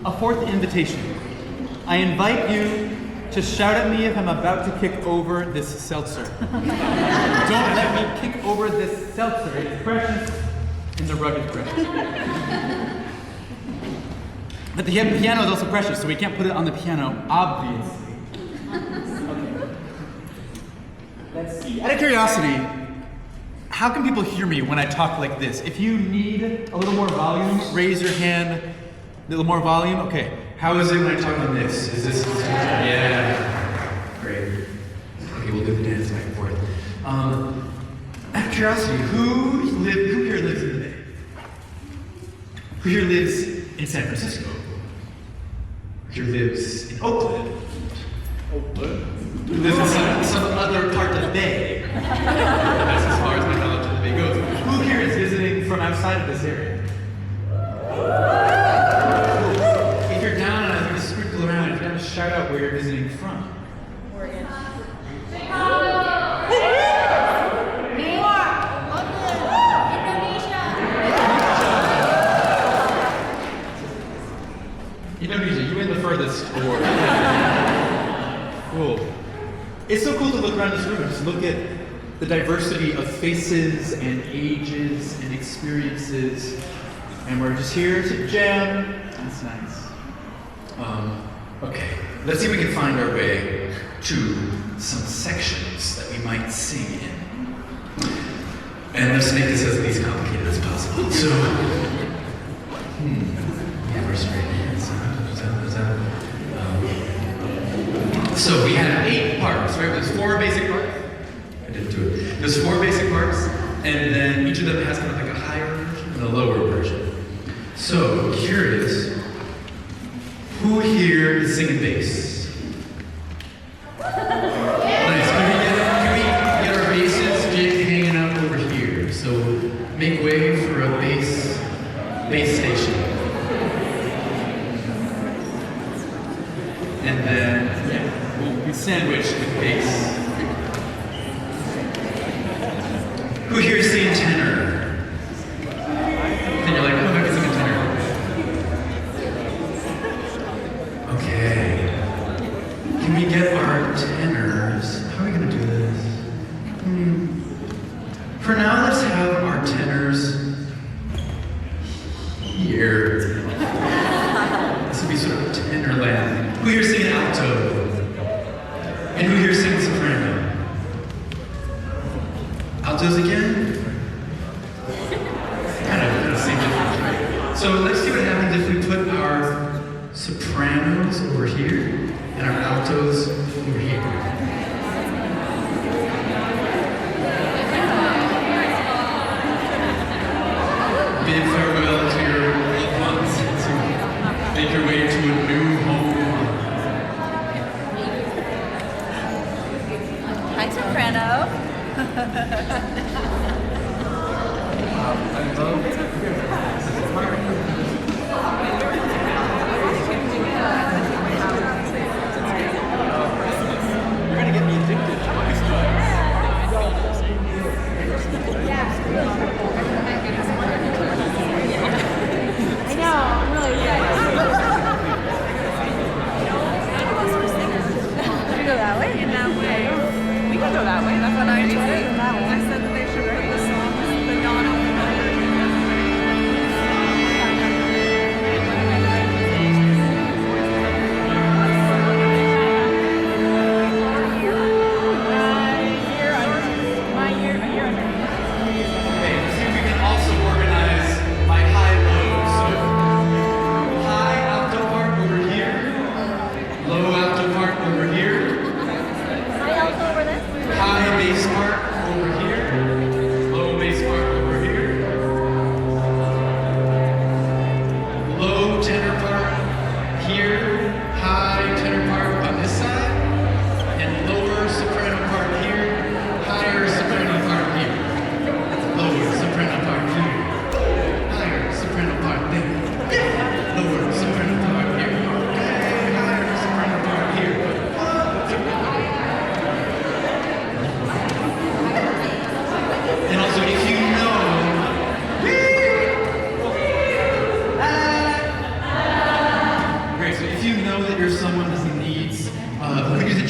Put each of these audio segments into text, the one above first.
a fourth invitation. I invite you to shout at me if I'm about to kick over this seltzer. Don't let me kick over this seltzer. It's precious in the rugged grip. But the piano is also precious, so we can't put it on the piano, obviously. Okay. Let's see. Out of curiosity, how can people hear me when I talk like this? If you need a little more volume, raise your hand. A little more volume? Okay. How is it when I talk on this? Is this? Yeah. Great. Okay, we'll do the dance back and forth. Out of curiosity, who here lives in the Bay? Who here lives in San Francisco? Who here lives in Oakland? Who lives in some other part of the Bay? That's as far as my knowledge of the Bay goes. Who here is visiting from outside of this area? If you're down and I'm going to sprinkle around, if you have to shout out where you're visiting from. Oregon. Indonesia, you went the furthest forward. Cool. It's so cool to look around this room and just look at the diversity of faces and ages and experiences. And we're just here to jam. That's nice. Okay, let's see if we can find our way to some sections that we might sing in. And let's make this as least complicated as possible. So, first grade. So we have 8 parts, right? There's 4 basic parts. I didn't do it. There's 4 basic parts, and then each of them has kind of like a higher version and a lower version. So, curious, who here is singing bass? Nice. Can we get our basses hanging out over here? So, make way for a bass station. And then, we'll be sandwiched with bass. Who here is singing tenor? And you're like, oh, I can sing a tenor. Okay. Can we get our tenors? How are we going to do this? For now, let's have our tenors here. This will be sort of tenor land. Who here is singing alto? And who here is singing soprano? Altos again? Kind of same difference, right? So let's see what happens if we put our sopranos over here and our altos over here. Bid farewell to your loved ones as you make your way to a new home. Hi, soprano. You're gonna get me addicted. I know, I'm really excited. Should we go that way? In that way. We can go that way. That's what I said. I said that they should put the songs, the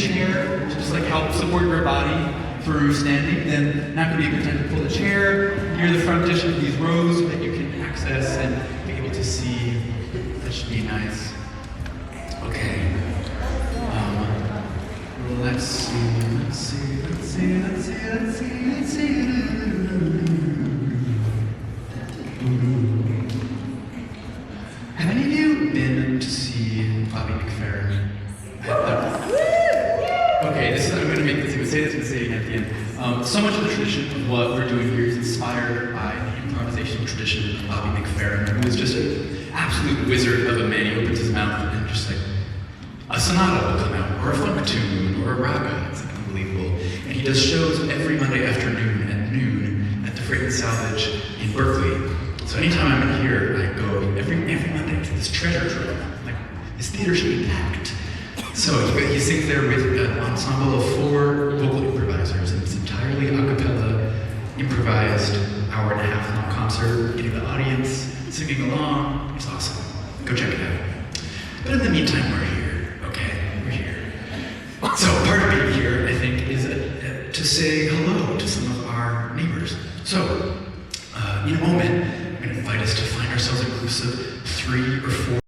chair to just like help support your body through standing, then now could be a good time to pull the chair near the frontish of these rows so that you can access and be able to see. That should be nice. Okay. Let's see. Have any of you been to see Bobby McFerrin? Okay, I'm going to make this, say this and say it at the end. So much of the tradition of what we're doing here is inspired by the improvisational tradition of Bobby McFerrin, who is just an absolute wizard of a man. He opens his mouth and just like, a sonata will come out, or a funk tune, or a raga. It's like unbelievable. And he does shows every Monday afternoon at noon at the Freight and Salvage in Berkeley. So anytime I'm in here, I go every Monday to this treasure trove. Like, this theater should be packed. So he sings there with an ensemble of 4 vocal improvisers, and it's entirely a cappella, improvised, hour and a half long concert, getting the audience singing along. It's awesome. Go check it out. But in the meantime, we're here. Okay, we're here. So part of being here, I think, is to say hello to some of our neighbors. So in a moment, I'm going to invite us to find ourselves a groups of 3 or 4